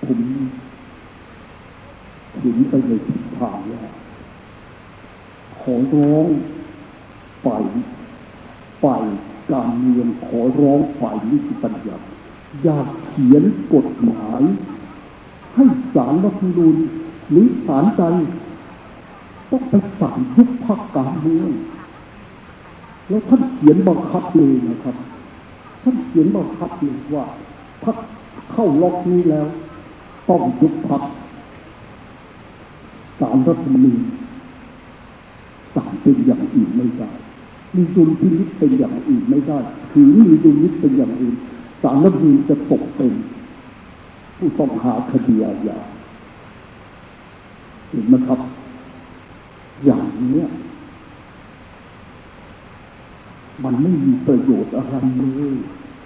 ผมเห็นไปในทิศทางว่าขอร้องฝ่ายการเมืองขอร้องฝ่ายนิติบัญญัติอย่าเขียนกฎหมายให้ศาลรัฐธรรมนูญหรือศาลใดต้องไปสั่งยุบพรรคการเมืองแล้วท่านเขียนบังคับเลยนะครับท่านเขียนบังคับเลยว่าพรรคเข้าล็อกนี้แล้วต้องยุบพรรคศาลรัฐธรรมนูญสั่งเป็นอย่างอื่นไม่ได้มีดุลพินิจเป็นอย่างอื่นไม่ได้ถือมีดุลพินิจเป็นอย่างอื่นศาลรัฐธรรมนูญจะตกเป็นผู้ต้องหาคดีอาญาเห็นไหมครับอย่างนี้มันไม่มีประโยชน์อะไรเลย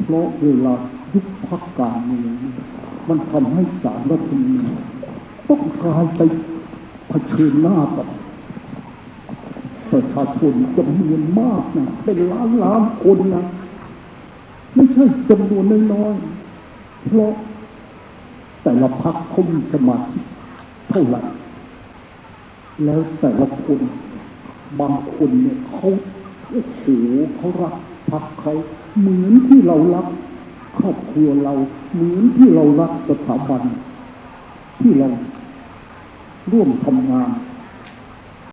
เพราะเวลายุบพรรคการเมืองมันทำให้ศาลรัฐธรรมนูญต้องกลายไปเผชิญหน้ากับประชาชนจำนวนมากนะเป็นล้านคนนะไม่ใช่จำนวนน้อยๆเพราะแต่ละพรรคเขามีสมาชิกเท่าไหร่แล้วแต่ละคนบางคนเนี่ยเขาโอ้โหเขารักพรรคเขาเหมือนที่เรารักครอบครัวเราเหมือนที่เรารักสถาบันที่เราร่วมทำงาน